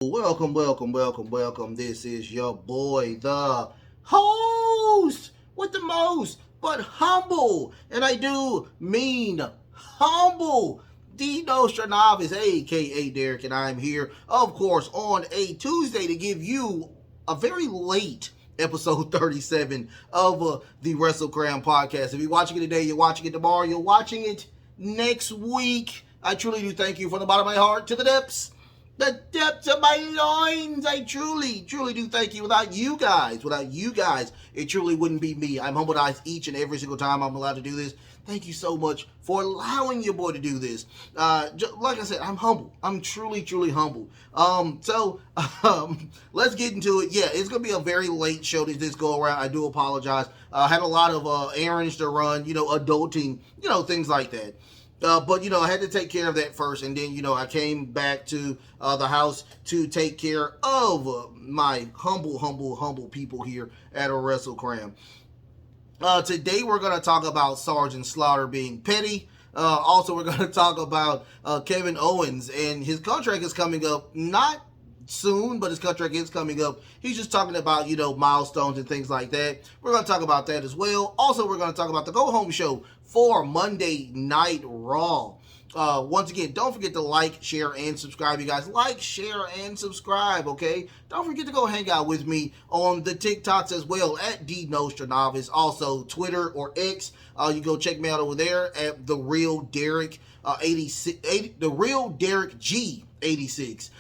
Welcome, welcome, welcome, welcome. This is your boy, the host with the most, but humble. And I do mean humble. The Nostradamus, aka Derek, and I'm here, of course, on a Tuesday to give you a very late episode 37 of the WrestleCram podcast. If you're watching it today, you're watching it tomorrow, you're watching it next week. I truly do thank you from the bottom of my heart to the depths of my loins. I truly, truly do thank you. Without you guys, it truly wouldn't be me. I'm humbled each and every single time I'm allowed to do this. Thank you so much for allowing your boy to do this. Like I said, I'm humble. I'm truly, truly humble. Let's get into it. Yeah, it's going to be a very late show this go around. I do apologize. I had a lot of errands to run, adulting, things like that. But I had to take care of that first, and then I came back to the house to take care of my humble people here at a WrestleCram. Today we're going to talk about Sergeant Slaughter being petty. Also, we're going to talk about Kevin Owens, and his contract is coming up not soon, but his contract is coming up. He's just talking about, milestones and things like that. We're going to talk about that as well. Also, we're going to talk about the Go Home Show for Monday Night Raw. Once again, don't forget to like, share, and subscribe, you guys. Like, share, and subscribe, okay? Don't forget to go hang out with me on the TikToks as well at DNostradamus. Also, Twitter or X. You go check me out over there at The Real Derek 86, The Real Derek G 86.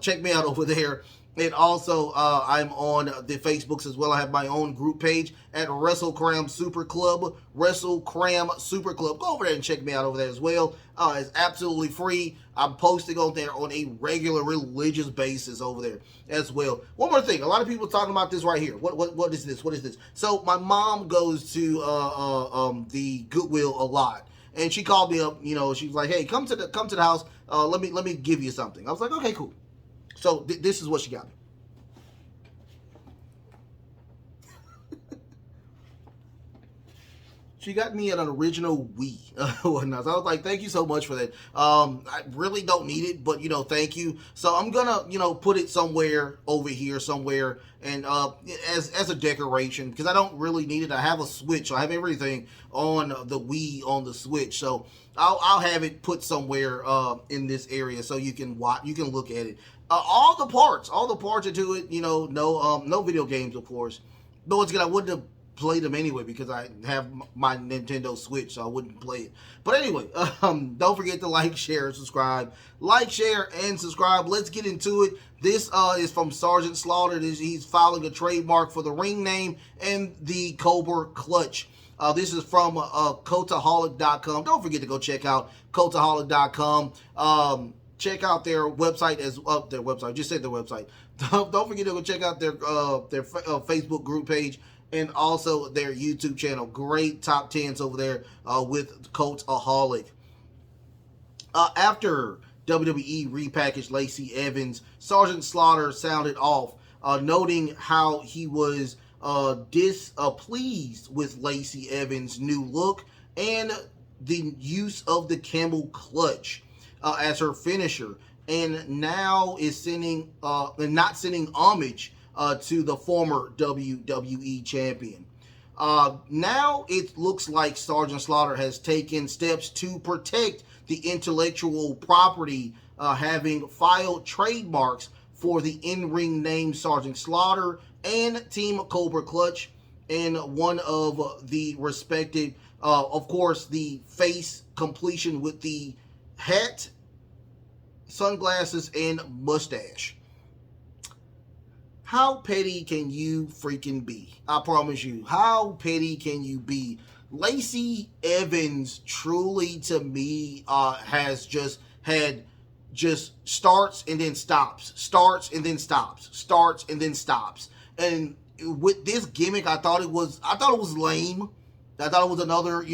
Check me out over there. And also, I'm on the Facebooks as well. I have my own group page at WrestleCram Super Club. WrestleCram Super Club. Go over there and check me out over there as well. It's absolutely free. I'm posting on there on a regular religious basis over there as well. One more thing. A lot of people talking about this right here. What is this? What is this? So my mom goes to the Goodwill a lot. And she called me up, she was like, "Hey, come to the house. Let me give you something." I was like, "Okay, cool." So this is what she got me. She got me an original Wii. So I was like, "Thank you so much for that. I really don't need it, but thank you." So I'm gonna, put it somewhere over here, somewhere, and as a decoration, because I don't really need it. I have a Switch. So I have everything on the Wii on the Switch. So I'll have it put somewhere in this area so you can watch, you can look at it. All the parts are to it. No video games, of course. Though it's good, I wouldn't have played them anyway because I have my Nintendo Switch, so I wouldn't play it. But anyway, don't forget to like, share, and subscribe. Like, share, and subscribe. Let's get into it. This is from Sergeant Slaughter. He's filing a trademark for the ring name and the Cobra Clutch. This is from Coataholic.com. Don't forget to go check out Coataholic.com. Check out their website their website. Just said their website. Don't forget to go check out their Facebook group page and also their YouTube channel. Great top 10s over there with Coataholic. After WWE repackaged Lacey Evans, Sergeant Slaughter sounded off, noting how he was displeased with Lacey Evans' new look and the use of the camel clutch as her finisher, and now is not sending homage to the former WWE champion. Now it looks like Sergeant Slaughter has taken steps to protect the intellectual property, having filed trademarks for the in-ring name Sergeant Slaughter and Team Cobra Clutch, and one of the respected, of course, the face completion with the hat, sunglasses, and mustache. How petty can you freaking be? I promise you. How petty can you be? Lacey Evans truly, to me, has just had starts and then stops, starts and then stops, starts and then stops. And with this gimmick, I thought it was lame. I thought it was another,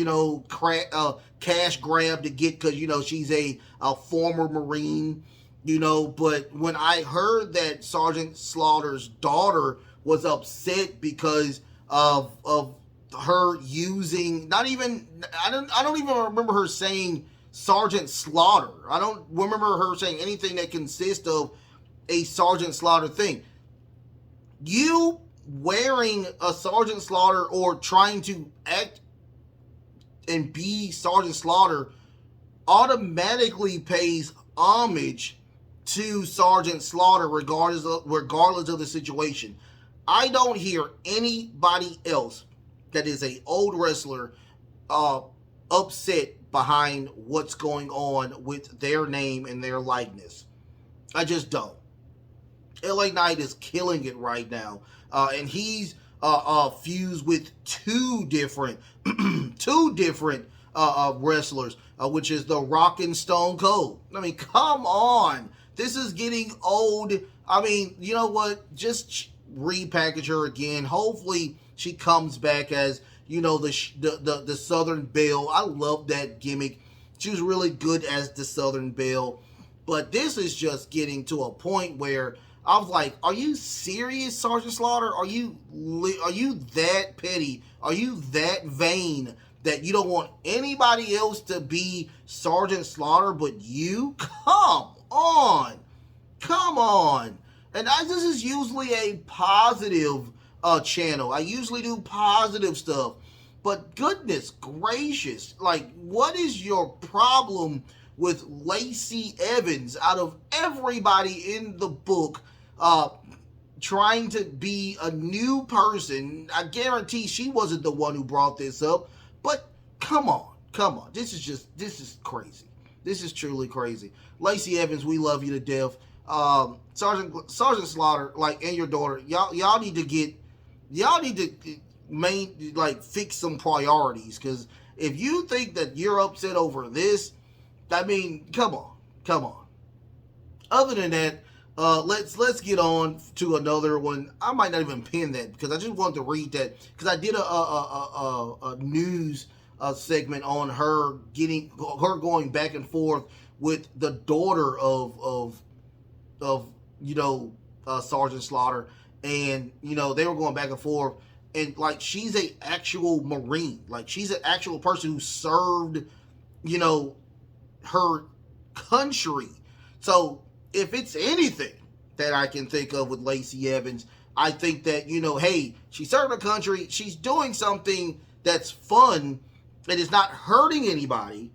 cash grab to get because, she's a former Marine, but when I heard that Sergeant Slaughter's daughter was upset because of her using, I don't even remember her saying Sergeant Slaughter. I don't remember her saying anything that consists of a Sergeant Slaughter thing. You wearing a Sergeant Slaughter or trying to act and be Sergeant Slaughter automatically pays homage to Sergeant Slaughter regardless of the situation. I don't hear anybody else that is a old wrestler upset behind what's going on with their name and their likeness. I just don't. LA Knight is killing it right now, and he's fused with two different wrestlers, which is The Rock and Stone Cold. I mean, come on, this is getting old. I mean, you know what? Just repackage her again. Hopefully, she comes back as the Southern Belle. I love that gimmick. She was really good as the Southern Belle, but this is just getting to a point where I was like, are you serious, Sergeant Slaughter? Are you that petty? Are you that vain that you don't want anybody else to be Sergeant Slaughter but you? Come on. And this is usually a positive channel. I usually do positive stuff. But goodness gracious, like, what is your problem with Lacey Evans out of everybody in the book trying to be a new person? I guarantee she wasn't the one who brought this up, but come on. This is crazy. This is truly crazy. Lacey Evans, we love you to death. Sergeant Slaughter, like, and your daughter, y'all need to fix some priorities, because if you think that you're upset over this, I mean, come on. Other than that, let's get on to another one. I might not even pin that because I just wanted to read that because I did a news segment on her going back and forth with the daughter of Sergeant Slaughter, and they were going back and forth, and like, she's a actual Marine, like, she's an actual person who served her country. So if it's anything that I can think of with Lacey Evans, I think that, hey, she served her country, she's doing something that's fun and is not hurting anybody,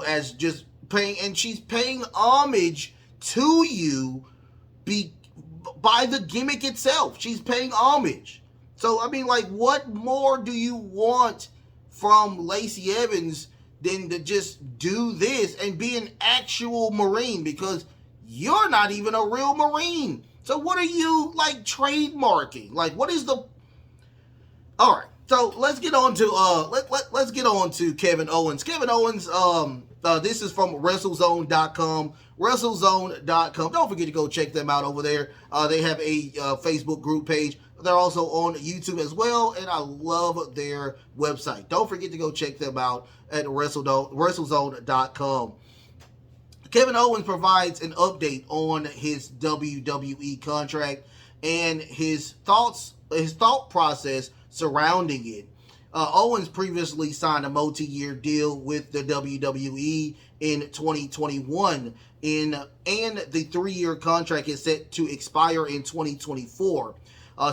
as just paying, and she's paying homage to you by the gimmick itself. She's paying homage. So, I mean, like, what more do you want from Lacey Evans than to just do this and be an actual Marine? Because you're not even a real Marine. So what are you, like, trademarking? Like, what is the... All right. So let's get on to let's get on to Kevin Owens. Kevin Owens, this is from WrestleZone.com. WrestleZone.com. Don't forget to go check them out over there. They have a Facebook group page. They're also on YouTube as well, and I love their website. Don't forget to go check them out at WrestleZone.com. Kevin Owens provides an update on his WWE contract and his thought process surrounding it. Owens previously signed a multi-year deal with the WWE in 2021, and the 3-year contract is set to expire in 2024.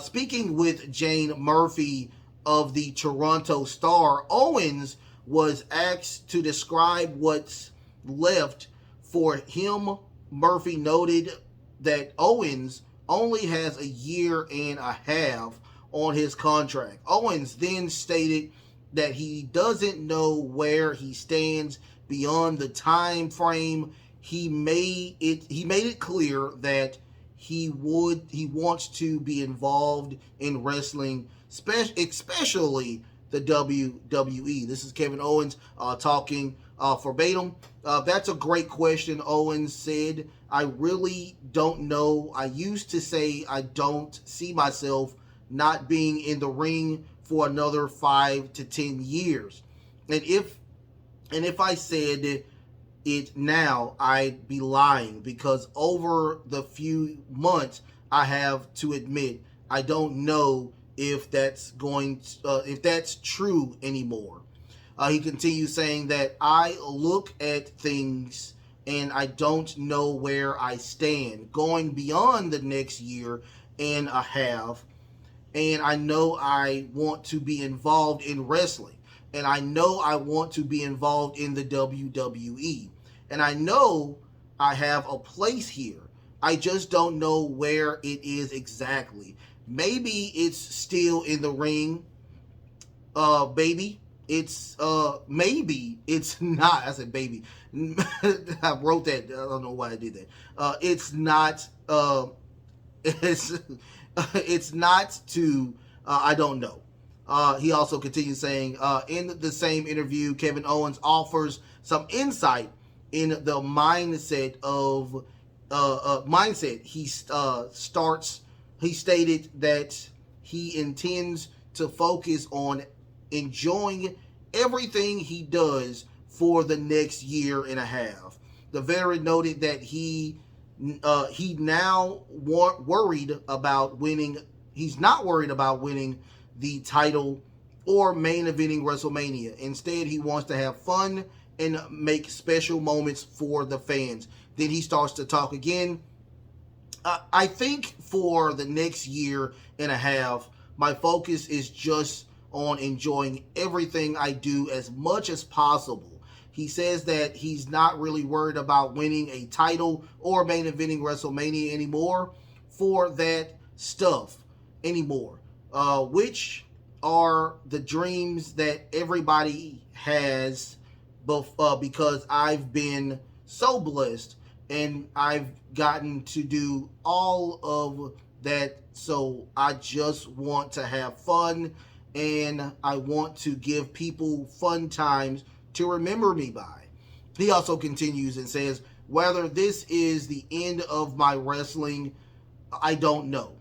Speaking with Jane Murphy of the Toronto Star, Owens was asked to describe what's left for him. Murphy noted that Owens only has a year and a half on his contract. Owens then stated that he doesn't know where he stands beyond the time frame. He made it clear that he wants to be involved in wrestling, especially the WWE. This is Kevin Owens talking verbatim. That's a great question, Owens said. I really don't know. I used to say I don't see myself not being in the ring for another 5 to 10 years. And if I said it now, I'd be lying, because over the few months, I have to admit, I don't know if that's true anymore. He continues saying that I look at things and I don't know where I stand going beyond the next year and a half. And I know I want to be involved in wrestling, and I know I want to be involved in the WWE, and I know I have a place here. I just don't know where it is exactly. Maybe it's still in the ring, baby. It's maybe it's not. I said baby. I wrote that. I don't know why I did that. It's not. It's it's not to. I don't know. He also continues saying, in the same interview, Kevin Owens offers some insight in the mindset of mindset. He stated that he intends to focus on enjoying everything he does for the next year and a half. The veteran noted that he now worried about winning. He's not worried about winning the title or main eventing WrestleMania. Instead, he wants to have fun and make special moments for the fans. Then he starts to talk again. I think for the next year and a half, my focus is just on enjoying everything I do as much as possible. He says that he's not really worried about winning a title or main eventing WrestleMania anymore for that stuff anymore, which are the dreams that everybody has, because I've been so blessed and I've gotten to do all of that. So I just want to have fun, and I want to give people fun times to remember me by. He also continues and says, whether this is the end of my wrestling, I don't know.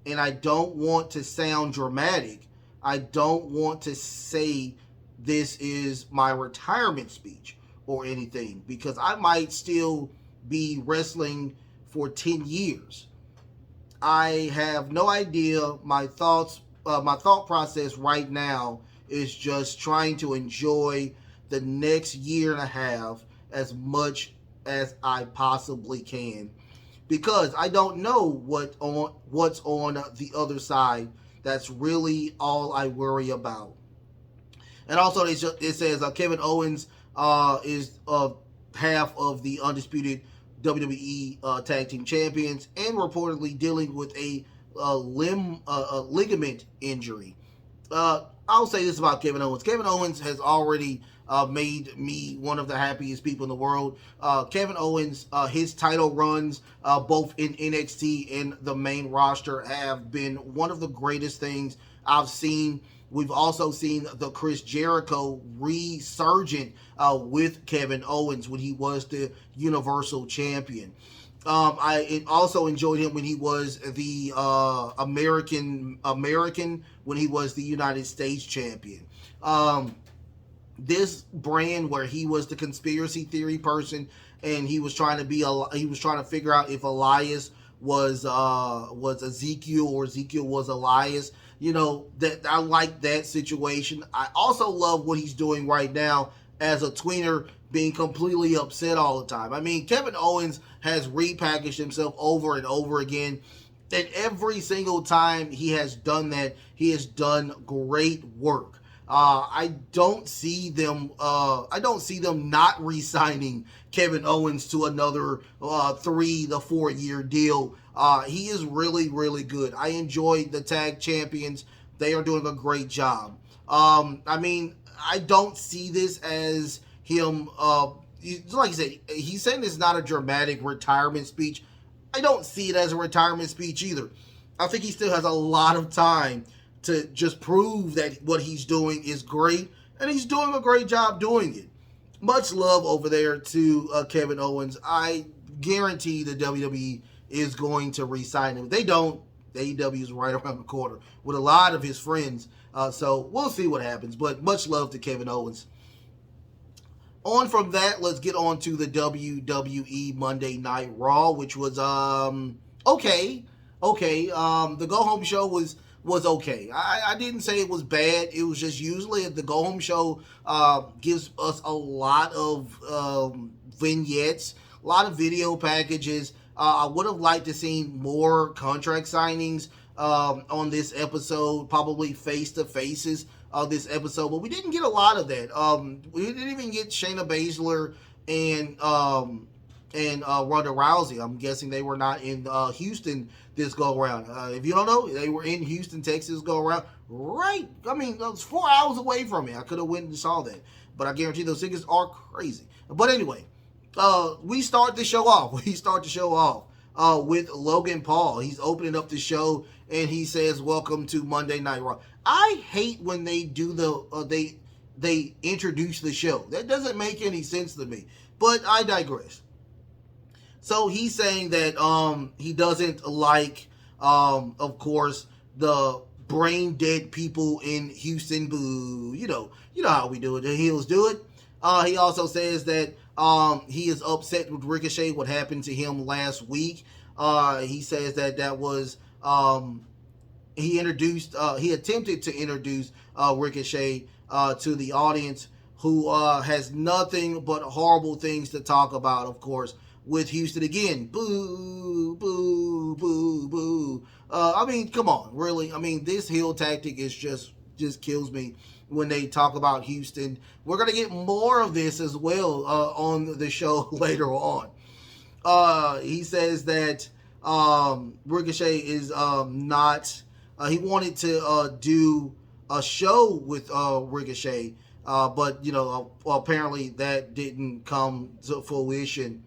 And I don't want to sound dramatic. I don't want to say this is my retirement speech or anything, because I might still be wrestling for 10 years. I have no idea. My thought process right now is just trying to enjoy the next year and a half as much as I possibly can, because I don't know what's on the other side. That's really all I worry about. And also, it says Kevin Owens is half of the undisputed WWE Tag Team Champions, and reportedly dealing with a ligament injury. I'll say this about Kevin Owens. Kevin Owens has already made me one of the happiest people in the world. Kevin Owens, his title runs, both in NXT and the main roster, have been one of the greatest things I've seen. We've also seen the Chris Jericho resurgent with Kevin Owens when he was the Universal Champion. I also enjoyed him when he was the American when he was the United States Champion. This brand where he was the conspiracy theory person, and he was trying to figure out if Elias was Ezekiel or Ezekiel was Elias. That I like that situation. I also love what he's doing right now as a tweener, being completely upset all the time. I mean, Kevin Owens has repackaged himself over and over again, and every single time he has done that, he has done great work. I don't see them not re-signing Kevin Owens to another 3 to 4 year deal. He is really, really good. I enjoy the tag champions. They are doing a great job. I mean, I don't see this as him, like I said, he's saying it's not a dramatic retirement speech. I don't see it as a retirement speech either. I think he still has a lot of time to just prove that what he's doing is great, and he's doing a great job doing it. Much love over there to Kevin Owens. I guarantee the WWE is going to re-sign him. If they don't, the AEW is right around the corner with a lot of his friends. So we'll see what happens, but much love to Kevin Owens. On from that, let's get on to the WWE Monday Night Raw, which was okay. The go-home show was okay. I didn't say it was bad. It was just usually the go-home show gives us a lot of vignettes, a lot of video packages. I would have liked to see more contract signings on this episode, probably face-to-faces of this episode, but we didn't get a lot of that. We didn't even get Shayna Baszler and Ronda Rousey. I'm guessing they were not in Houston this go around. If you don't know, they were in Houston, Texas go around. Right. I mean, it was 4 hours away from me. I could have went and saw that. But I guarantee those tickets are crazy. But anyway, we start the show off. With Logan Paul. He's opening up the show and he says, "Welcome to Monday Night Raw." I hate when they do they introduce the show. That doesn't make any sense to me. But I digress. So he's saying that he doesn't like, of course, the brain dead people in Houston. Boo. You know how we do it. The heels do it. He also says that he is upset with Ricochet, what happened to him last week. He says that was he attempted to introduce Ricochet to the audience, who has nothing but horrible things to talk about, of course, with Houston again. Boo, boo, boo, boo. I mean, come on, really? I mean, this heel tactic is just kills me when they talk about Houston. We're going to get more of this as well on the show later on. He says that Ricochet is not... he wanted to do a show with Ricochet, but, apparently that didn't come to fruition.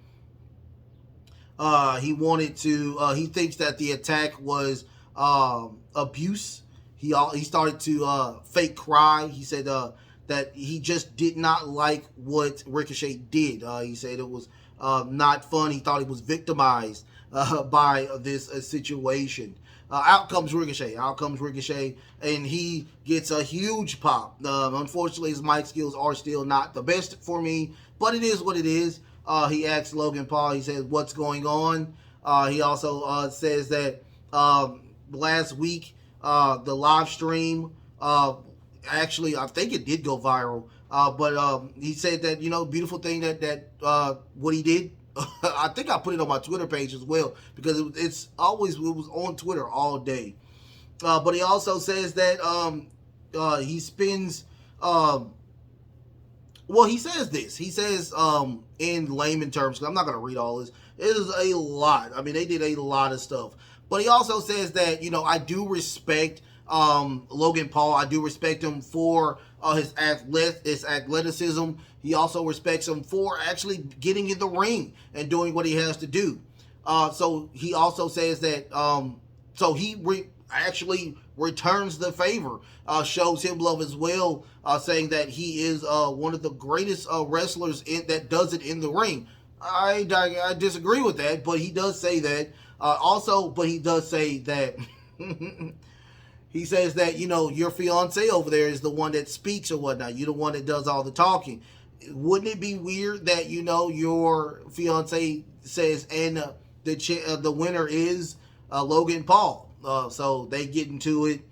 He wanted to... he thinks that the attack was abuse. He started to fake cry. He said that he just did not like what Ricochet did. He said it was not fun. He thought he was victimized by this situation. Out comes Ricochet, and he gets a huge pop. Unfortunately, his mic skills are still not the best for me, but it is what it is. He asks Logan Paul, he says, "What's going on?" He also says that last week, the live stream, actually, I think it did go viral, but he said that, beautiful thing that what he did. I think I put it on my Twitter page as well, because it was on Twitter all day. But he also says that he spends... well, he says this. He says, in layman terms, because I'm not going to read all this. It is a lot. I mean, they did a lot of stuff. But he also says that, I do respect Logan Paul. I do respect him for his athleticism. He also respects him for actually getting in the ring and doing what he has to do. So he also says that, so he actually returns the favor, shows him love as well, saying that he is one of the greatest wrestlers that does it in the ring. I disagree with that, but he does say that. But he does say that he says that, your fiance over there is the one that speaks or whatnot. You're the one that does all the talking. Wouldn't it be weird that, your fiance says, and the winner is Logan Paul? So they get into it,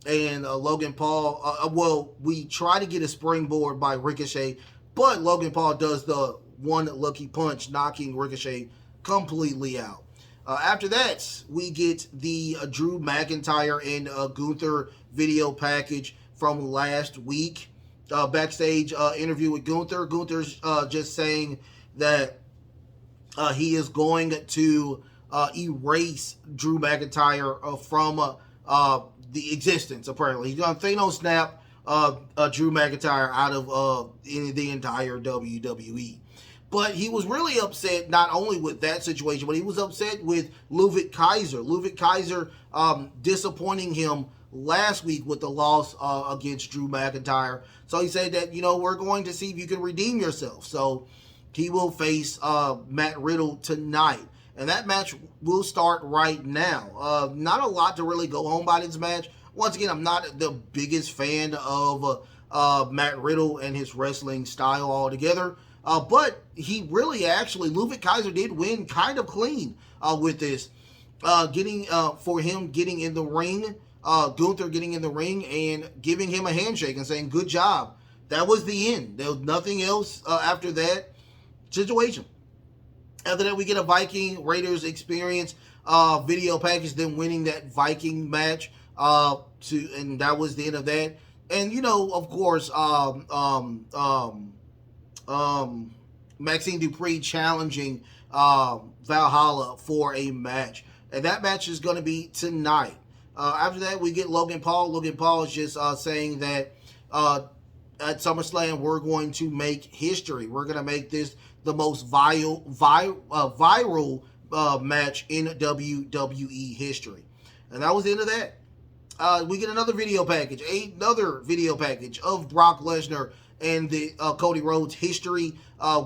and Logan Paul, we try to get a springboard by Ricochet, but Logan Paul does the one lucky punch, knocking Ricochet completely out. After that, we get the Drew McIntyre and Gunther video package from last week. Backstage interview with Gunther. Gunther's just saying that he is going to erase Drew McIntyre from the existence, apparently. He's going to Thanos snap Drew McIntyre out of the entire WWE. But he was really upset not only with that situation, but he was upset with Ludwig Kaiser. Ludwig Kaiser disappointing him last week with the loss against Drew McIntyre. So he said that, we're going to see if you can redeem yourself. So he will face Matt Riddle tonight. And that match will start right now. Not a lot to really go home by this match. Once again, I'm not the biggest fan of Matt Riddle and his wrestling style altogether. But he really Ludwig Kaiser did win kind of clean with this. Getting in the ring, Gunther getting in the ring and giving him a handshake and saying, "Good job." That was the end. There was nothing else after that situation. After that, we get a Viking Raiders experience video package, them winning that Viking match. And that was the end of that. And of course, um, Maxine Dupree challenging Valhalla for a match, and that match is going to be tonight. After that, we get Logan Paul. Logan Paul is just saying that at SummerSlam we're going to make history. We're going to make this the most viral match in WWE history, and that was the end of that. We get another video package of Brock Lesnar and the Cody Rhodes history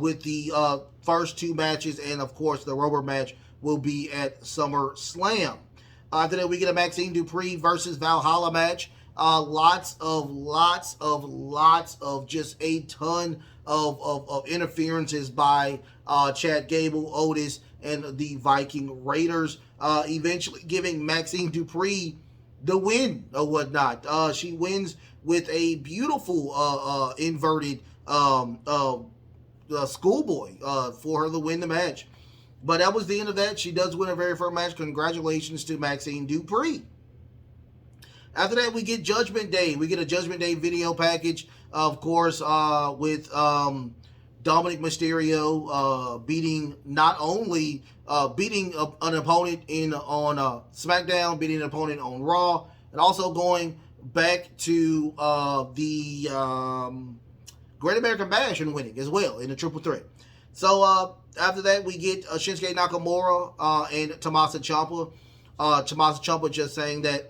with the first two matches, and of course the rubber match will be at SummerSlam. After that, we get a Maxine Dupree versus Valhalla match. Lots of just a ton of interferences by Chad Gable, Otis, and the Viking Raiders, eventually giving Maxine Dupree the win or whatnot. She wins with a beautiful inverted schoolboy for her to win the match. But that was the end of that. She does win her very first match. Congratulations to Maxine Dupree. After that, we get Judgment Day. We get a Judgment Day video package, of course, with Dominic Mysterio beating not only beating an opponent on SmackDown, beating an opponent on Raw, and also going back to the Great American Bash and winning as well in a triple threat. So after that, we get Shinsuke Nakamura and Tommaso Ciampa. Tommaso Ciampa just saying that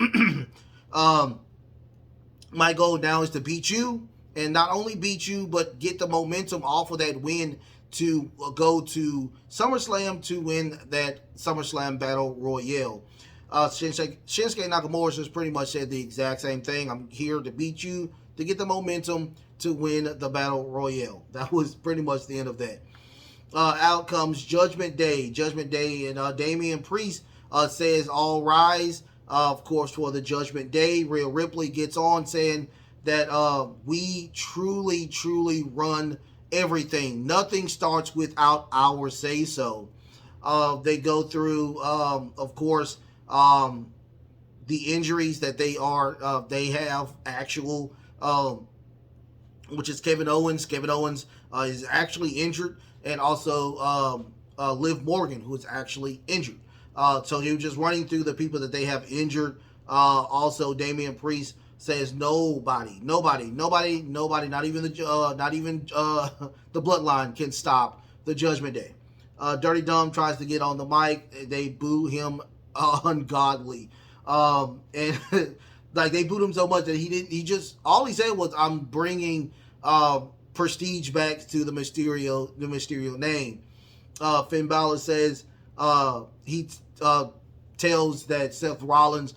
my goal now is to beat you, and not only beat you, but get the momentum off of that win to go to SummerSlam to win that SummerSlam Battle Royale. Shinsuke Nakamura just pretty much said the exact same thing. I'm here to beat you, to get the momentum to win the Battle Royale. That was pretty much the end of that. Out comes Judgment Day. Judgment Day, and Damian Priest says, all rise, of course, for the Judgment Day. Rhea Ripley gets on saying that we truly run everything. Nothing starts without our say-so. They go through, of course, the injuries that they have actual, which is Kevin Owens. Kevin Owens is actually injured, and also Liv Morgan, who is actually injured. So he was just running through the people that they have injured. Also, Damian Priest says nobody, not even the Bloodline can stop the Judgment Day. Dirty Dom tries to get on the mic. They boo him ungodly, and like they booed him so much that all he said was, "I'm bringing prestige back to the Mysterio name." Finn Balor says he tells that Seth Rollins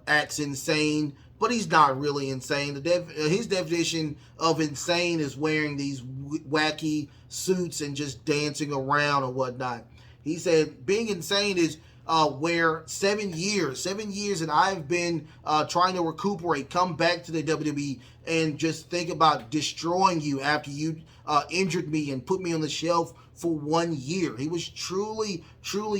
acts insane, but he's not really insane. His definition of insane is wearing these wacky suits and just dancing around or whatnot. He said being insane is where 7 years, and I've been trying to recuperate, come back to the WWE, and just think about destroying you after you injured me and put me on the shelf for 1 year. He was truly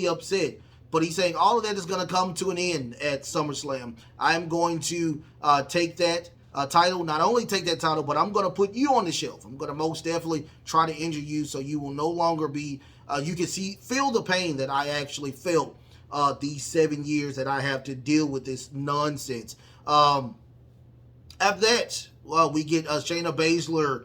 upset. But he's saying all of that is going to come to an end at SummerSlam. I'm going to take that title, not only take that title, but I'm going to put you on the shelf. I'm going to most definitely try to injure you so you will no longer be, you can feel the pain that I actually felt these 7 years that I have to deal with this nonsense. After that, we get Shayna Baszler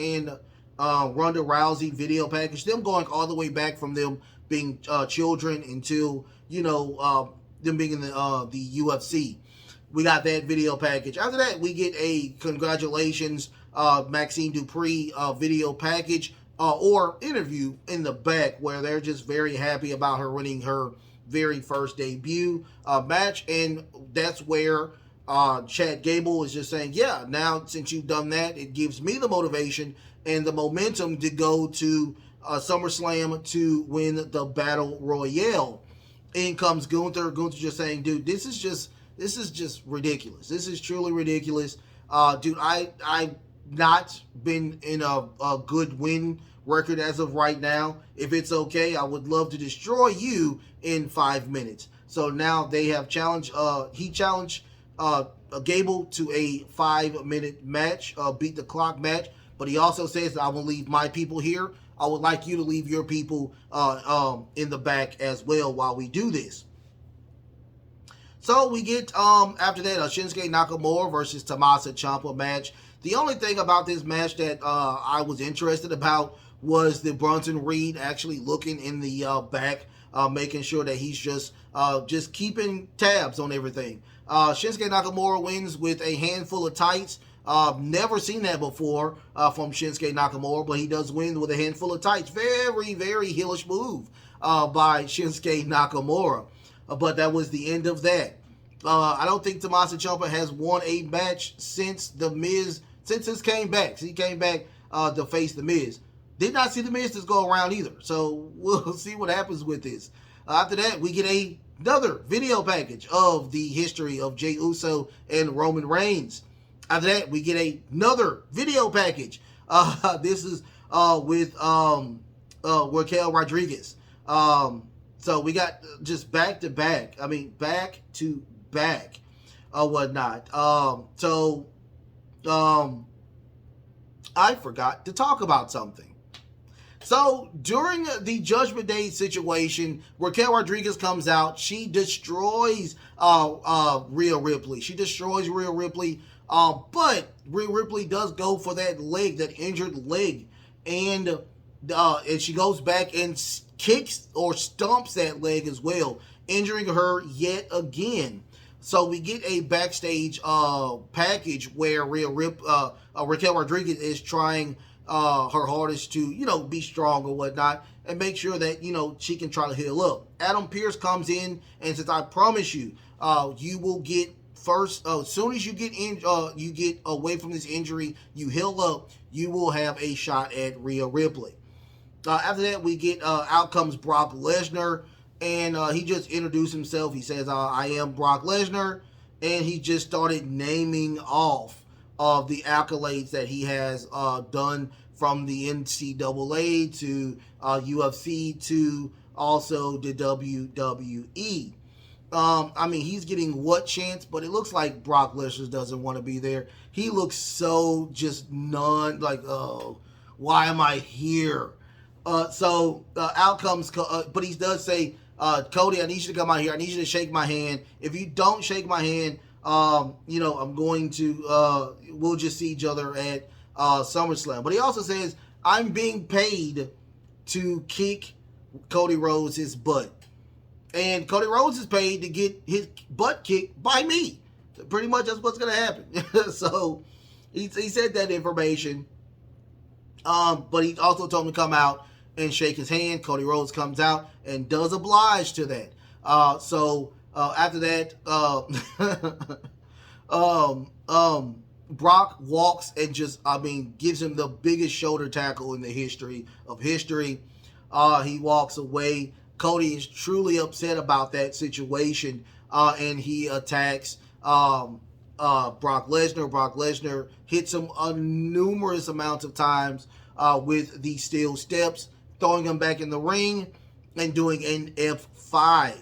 and Ronda Rousey video package. Them going all the way back from them being children until them being in the UFC. We got that video package. After that, we get a congratulations Maxine Dupree video package or interview in the back where they're just very happy about her winning her very first debut match, and that's where Chad Gable is just saying, yeah, now since you've done that, it gives me the motivation and the momentum to go to SummerSlam to win the Battle Royale. In comes Gunther. Gunther just saying, dude, this is just ridiculous. This is truly ridiculous. Dude, I've not been in a good win record as of right now. If it's okay, I would love to destroy you in 5 minutes. So now they have challenged. He challenged Gable to a 5-minute match, beat the clock match. But he also says that I will leave my people here. I would like you to leave your people in the back as well while we do this. So we get, after that, a Shinsuke Nakamura versus Tommaso Ciampa match. The only thing about this match that I was interested about was the Bronson Reed actually looking in the back, making sure that he's just keeping tabs on everything. Shinsuke Nakamura wins with a handful of tights. Never seen that before from Shinsuke Nakamura, but he does win with a handful of tights. Very, very heelish move by Shinsuke Nakamura. But that was the end of that. I don't think Tommaso Ciampa has won a match since The Miz, since he came back. He came back to face The Miz. Did not see The Miz this go around either. So we'll see what happens with this. After that, we get another video package of the history of Jey Uso and Roman Reigns. After that, we get another video package. This is with Raquel Rodriguez. So we got just back to back whatnot. I forgot to talk about something. So during the Judgment Day situation, Raquel Rodriguez comes out. She destroys Rhea Ripley. But Rhea Ripley does go for that leg, that injured leg, and she goes back and kicks or stomps that leg as well, injuring her yet again. So we get a backstage package where Raquel Rodriguez is trying her hardest to, be strong or whatnot, and make sure that, she can try to heal up. Adam Pearce comes in and says, I promise you, you will get first, as soon as you get away from this injury, you heal up, you will have a shot at Rhea Ripley. After that, we get out comes Brock Lesnar, and he just introduced himself. He says, I am Brock Lesnar, and he just started naming off of the accolades that he has done, from the NCAA to UFC to also the WWE. He's getting what chance, but it looks like Brock Lesnar doesn't want to be there. He looks so just oh, why am I here? Out comes, but he does say, Cody, I need you to come out here. I need you to shake my hand. If you don't shake my hand, I'm going to, we'll just see each other at SummerSlam. But he also says, I'm being paid to kick Cody Rhodes' butt. And Cody Rhodes is paid to get his butt kicked by me. Pretty much that's what's going to happen. So he said that information. But he also told him to come out and shake his hand. Cody Rhodes comes out and does oblige to that. After that, Brock walks and gives him the biggest shoulder tackle in the history of history. He walks away. Cody is truly upset about that situation, and he attacks Brock Lesnar. Brock Lesnar hits him numerous amounts of times with the steel steps, throwing him back in the ring and doing an F5.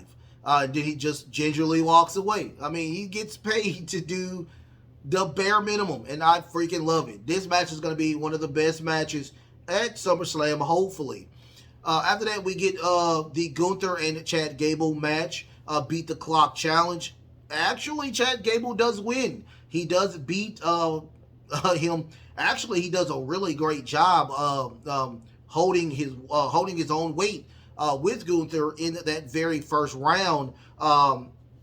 Then he just gingerly walks away. He gets paid to do the bare minimum, and I freaking love it. This match is going to be one of the best matches at SummerSlam, hopefully. After that, we get the Gunther and Chad Gable match, Beat the Clock Challenge. Actually, Chad Gable does win. He does beat him. Actually, he does a really great job of holding his own weight with Gunther in that very first round.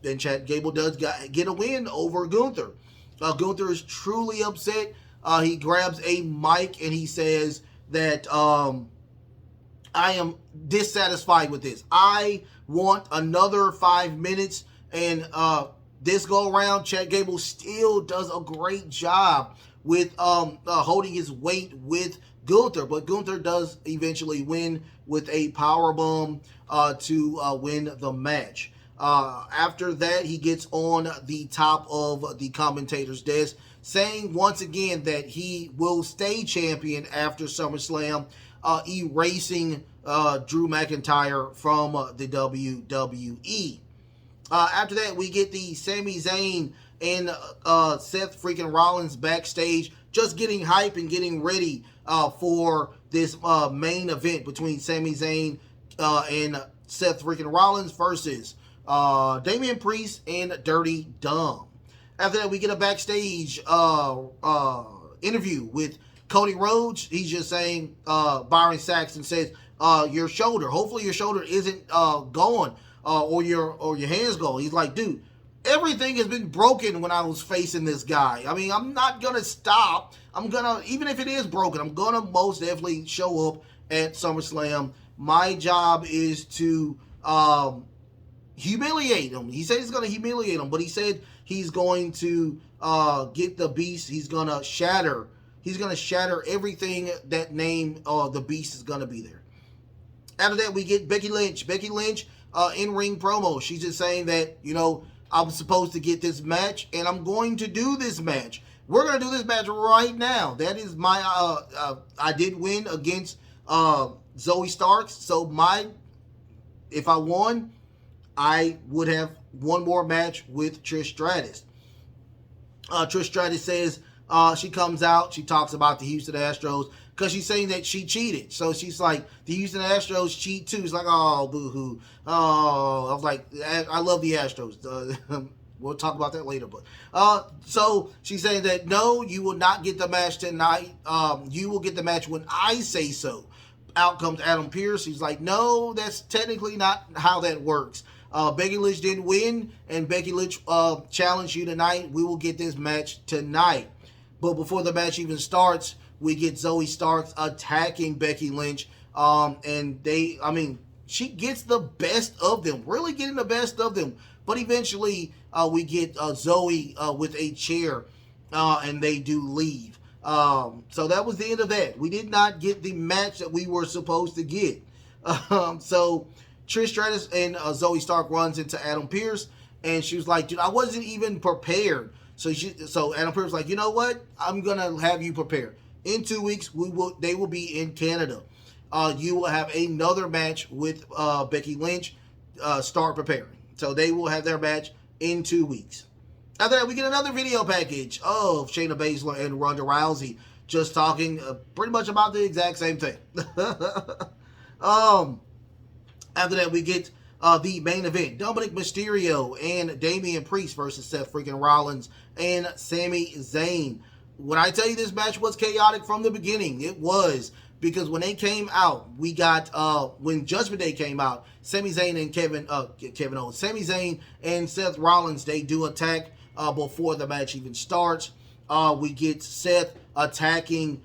Then Chad Gable does get a win over Gunther. Gunther is truly upset. He grabs a mic and he says that I am dissatisfied with this. I want another 5 minutes. And this go around, Chad Gable still does a great job with holding his weight with Gunther. But Gunther does eventually win with a powerbomb to win the match. After that, he gets on the top of the commentator's desk, saying once again that he will stay champion after SummerSlam. erasing Drew McIntyre from the WWE. After that, we get the Sami Zayn and Seth freaking Rollins backstage, just getting hype and getting ready for this main event between Sami Zayn and Seth freaking Rollins versus Damian Priest and Dirty Dom. After that, we get a backstage interview with Cody Rhodes. He's just saying, Byron Saxton says, your shoulder, hopefully your shoulder isn't gone, or your hands go. He's like, dude, everything has been broken when I was facing this guy. I mean, I'm not going to stop. I'm going to, even if it is broken, I'm going to most definitely show up at SummerSlam. My job is to humiliate him. He said he's going to humiliate him, but he said he's going to get the Beast. He's going to shatter. He's going to shatter everything that name the Beast is going to be there. After that, we get Becky Lynch. Becky Lynch, in-ring promo. She's just saying that, you know, I'm supposed to get this match, and I'm going to do this match. We're going to do this match right now. That is my, I did win against Zoe Starks, so if I won, I would have one more match with Trish Stratus. Trish Stratus says, she comes out, she talks about the Houston Astros, because she's saying that she cheated. So she's like, the Houston Astros cheat too. It's like, oh, boo-hoo. Oh, I was like, I love the Astros. We'll talk about that later. But so she's saying that, no, you will not get the match tonight. You will get the match when I say so. Out comes Adam Pearce. He's like, no, that's technically not how that works. Becky Lynch didn't win, and Becky Lynch challenged you tonight. We will get this match tonight. But before the match even starts, we get Zoe Starks attacking Becky Lynch. And she gets the best of them, really getting the best of them. But eventually, we get Zoe with a chair, and they do leave. So that was the end of that. We did not get the match that we were supposed to get. So Trish Stratus and Zoe Stark runs into Adam Pearce, and she was like, dude, I wasn't even prepared. So Adam Pearce was like, you know what? I'm going to have you prepared. In 2 weeks, they will be in Canada. You will have another match with Becky Lynch. Start preparing. So they will have their match in 2 weeks. After that, we get another video package of Shayna Baszler and Ronda Rousey just talking pretty much about the exact same thing. After that, we get the main event. Dominic Mysterio and Damian Priest versus Seth freaking Rollins and Sami Zayn. When I tell you this match was chaotic from the beginning, it was. Because when they came out, we got, when Judgment Day came out, Sami Zayn and Sami Zayn and Seth Rollins, they do attack before the match even starts. We get Seth attacking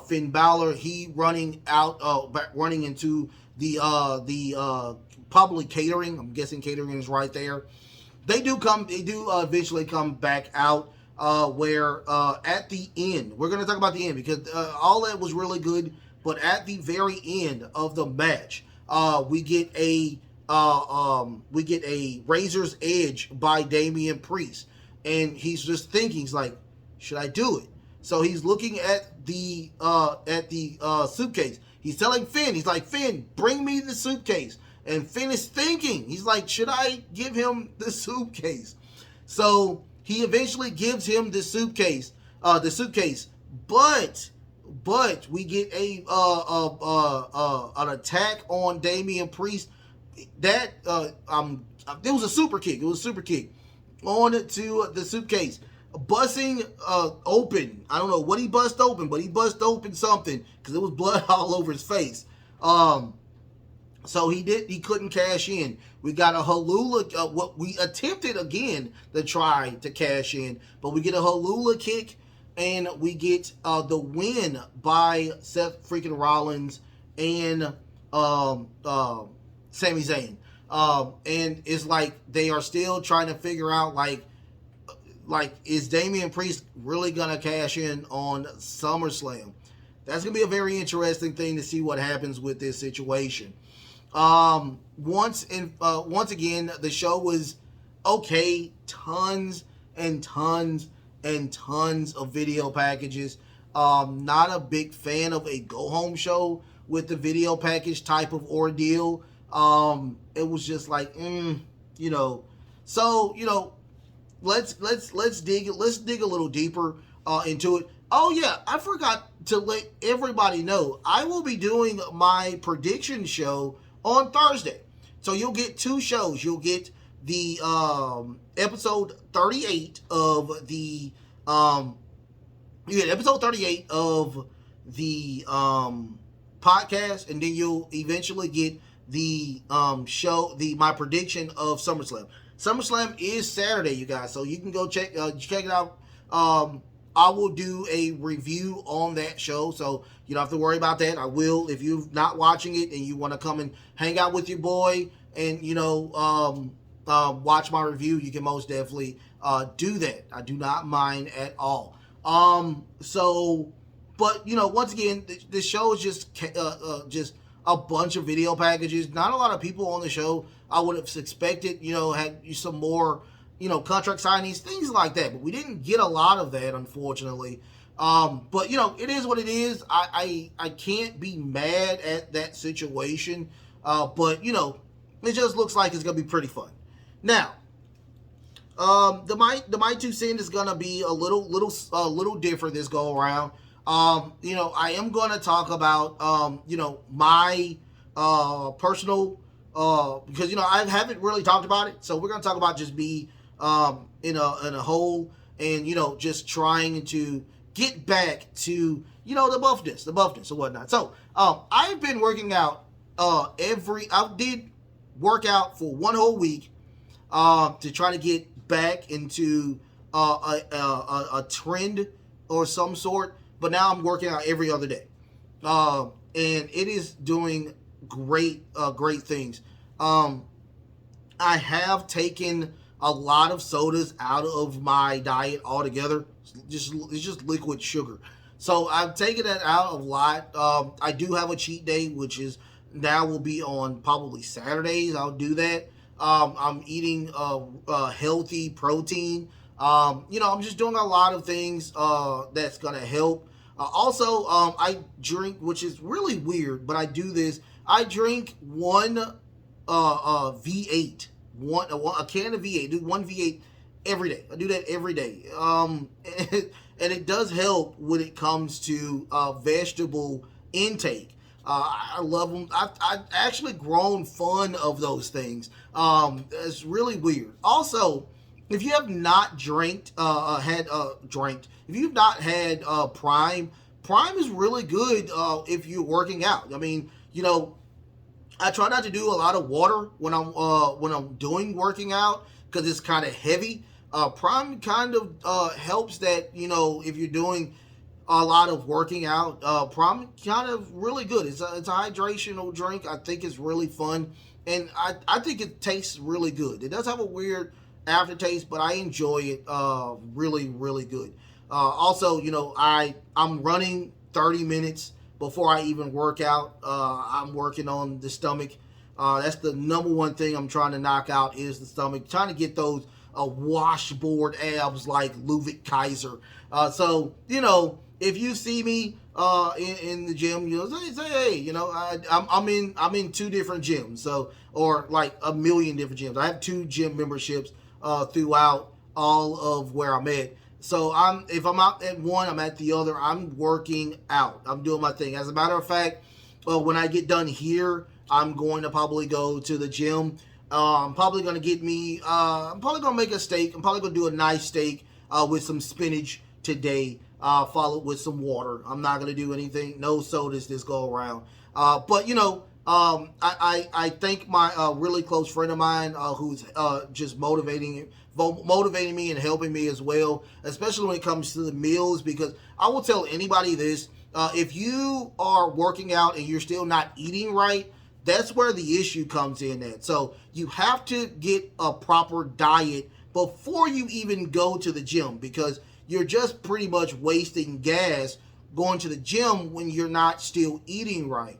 Finn Balor. He running into the probably catering. I'm guessing catering is right there. They do eventually come back out. Where at the end, we're going to talk about the end because all that was really good, but at the very end of the match, we get a razor's edge by Damian Priest, and he's just thinking, he's like, should I do it? So he's looking at the suitcase. He's telling Finn, he's like, Finn, bring me the suitcase, and Finn is thinking, he's like, should I give him the suitcase? So he eventually gives him the suitcase, but we get an attack on Damian Priest. That it was a super kick. It was a super kick on to the suitcase, busting open. I don't know what he bust open, but he bust open something because it was blood all over his face. So he couldn't cash in. We got a Halula, what we attempted again to try to cash in, but we get a Halula kick, and we get the win by Seth freaking Rollins and Sami Zayn. And it's like they are still trying to figure out, like is Damian Priest really going to cash in on SummerSlam? That's going to be a very interesting thing to see what happens with this situation. Once again, the show was okay. Tons and tons and tons of video packages. Not a big fan of a go-home show, with the video package type of ordeal. It was just like, you know. So, let's dig a little deeper into it. Oh yeah, I forgot to let everybody know I will be doing my prediction show on Thursday. So you'll get two shows. You'll get the episode 38 of the you get episode 38 of the podcast, and then you'll eventually get the show, the my prediction of SummerSlam. SummerSlam is Saturday, you guys, so you can go check it out. I will do a review on that show, so you don't have to worry about that. I will, if you're not watching it and you want to come and hang out with your boy and watch my review, you can most definitely do that. I do not mind at all. But once again, the show is just a bunch of video packages. Not a lot of people on the show. I would have expected, had some more, contract signings, things like that. But we didn't get a lot of that, unfortunately. But it is what it is. I can't be mad at that situation. But it just looks like it's gonna be pretty fun. Now, the my 2 cents is gonna be a little different this go around. I am gonna talk about my personal because I haven't really talked about it, so we're gonna talk about just be in a hole and just trying to get back to the buffness and whatnot. So I've been working out I did work out for one whole week to try to get back into a trend or some sort. But now I'm working out every other day, and it is doing great things. I have taken a lot of sodas out of my diet altogether. It's just liquid sugar. So I've taken that out a lot. I do have a cheat day, which is now will be on probably Saturdays. I'll do that. I'm eating healthy protein. I'm just doing a lot of things that's gonna help. Also, I drink, which is really weird, but I do this. I drink one V8, a can of V8. Do one V8 every day. I do that every day. And it does help when it comes to vegetable intake. I love them. I've actually grown fond of those things. It's really weird. Also, if you have not if you've not had Prime is really good if you're working out. I mean, I try not to do a lot of water when I'm doing working out because it's kind of heavy. Prime kind of helps that if you're doing a lot of working out. Prime kind of really good. It's a hydrational drink. I think it's really fun, and I think it tastes really good. It does have a weird aftertaste, but I enjoy it really, really good. Also, I'm running 30 minutes before I even work out. I'm working on the stomach. That's the number one thing I'm trying to knock out is the stomach. Trying to get those washboard abs like Ludwig Kaiser. So, if you see me in the gym, say hey, I'm in 2 different gyms, so or like a million different gyms. I have 2 gym memberships throughout all of where I'm at. So if I'm out at one, I'm at the other. I'm working out. I'm doing my thing. As a matter of fact, when I get done here, I'm going to probably go to the gym. I'm probably going to get me. I'm probably going to make a steak. I'm probably going to do a nice steak with some spinach today, followed with some water. I'm not going to do anything. No sodas this go around. But I thank my really close friend of mine who's just motivating me and helping me as well, especially when it comes to the meals, because I will tell anybody this, if you are working out and you're still not eating right, that's where the issue comes in at. So you have to get a proper diet before you even go to the gym, because you're just pretty much wasting gas going to the gym when you're not still eating right.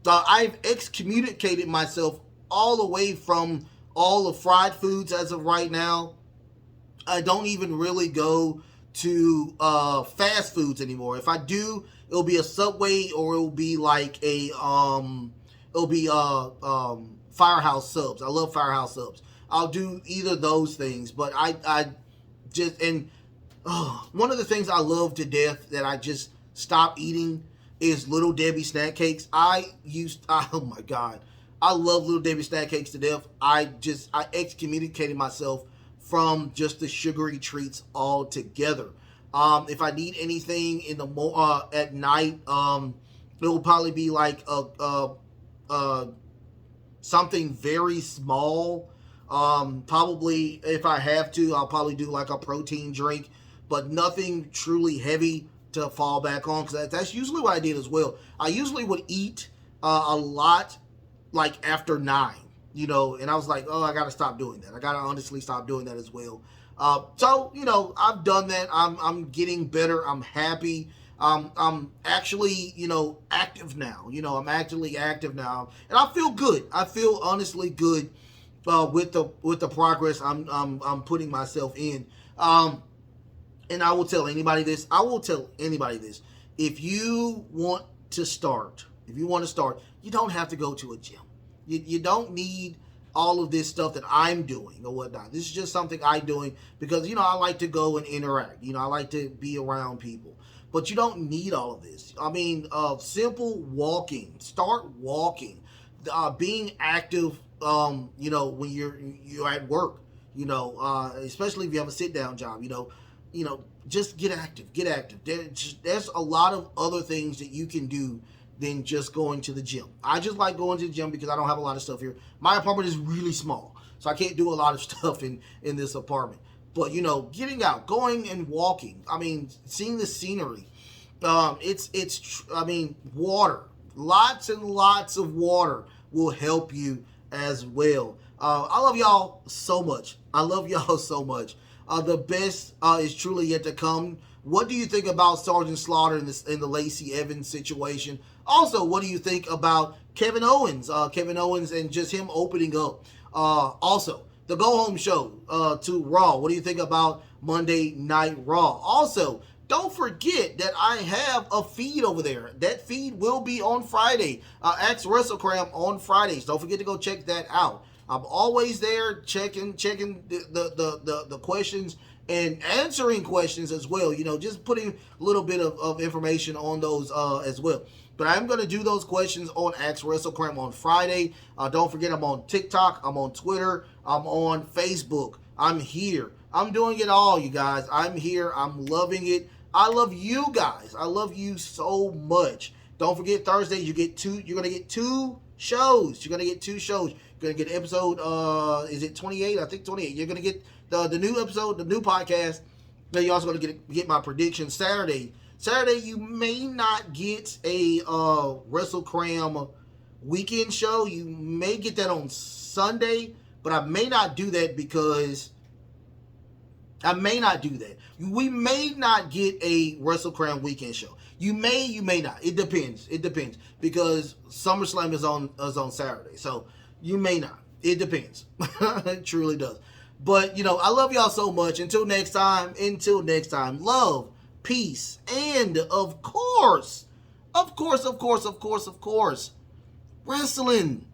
I've excommunicated myself all away from all the fried foods as of right now. I don't even really go to fast foods anymore. If I do, it'll be a Subway, or it'll be like it'll be Firehouse subs. I love Firehouse subs. I'll do either of those things, but I just, and one of the things I love to death that I just stopped eating is Little Debbie snack cakes. Oh my God, I love Little Debbie snack cakes to death. I excommunicated myself from just the sugary treats altogether. If I need anything in the at night, it will probably be like something very small. Probably if I have to, I'll probably do like a protein drink, but nothing truly heavy to fall back on, because that's usually what I did as well. I usually would eat a lot like after 9, and I was like, oh, I gotta stop doing that. I gotta honestly stop doing that as well. So I've done that. I'm getting better. I'm happy. I'm actually active now. I'm actually active now, and I feel good. I feel honestly good with the progress I'm putting myself in. And I will tell anybody this. If you want to start, you don't have to go to a gym. You don't need all of this stuff that I'm doing or whatnot. This is just something I'm doing because, I like to go and interact. I like to be around people. But you don't need all of this. I mean, simple walking. Start walking. Being active, when you're at work, especially if you have a sit-down job, just get active. There's a lot of other things that you can do than just going to the gym. I just like going to the gym because I don't have a lot of stuff here. My apartment is really small, so I can't do a lot of stuff in this apartment. But, getting out, going and walking, seeing the scenery, water, lots and lots of water will help you as well. I love y'all so much. The best is truly yet to come. What do you think about Sergeant Slaughter in the Lacey Evans situation? Also, what do you think about Kevin Owens? Kevin Owens and just him opening up. Also, the Go Home Show to Raw. What do you think about Monday Night Raw? Also, don't forget that I have a feed over there. That feed will be on Friday. Ask WrestleCram on Fridays. Don't forget to go check that out. I'm always there checking the questions and answering questions as well. Just putting a little bit of information on those as well. But I'm going to do those questions on Ask WrestleCram on Friday. Don't forget, I'm on TikTok. I'm on Twitter. I'm on Facebook. I'm here. I'm doing it all, you guys. I'm here. I'm loving it. I love you guys. I love you so much. Don't forget, Thursday you're going to get 2 shows. You're going to get 2 shows. You're going to get episode, is it 28? I think 28. You're going to get the new episode, the new podcast. Then you're also going to get my prediction Saturday. Saturday, you may not get a WrestleCram weekend show. You may get that on Sunday, but I may not do that because we may not get a WrestleCram weekend show. You may not. It depends. Because SummerSlam is on Saturday. So you may not. It depends. It truly does. But, I love y'all so much. Until next time, love, peace, and of course, wrestling.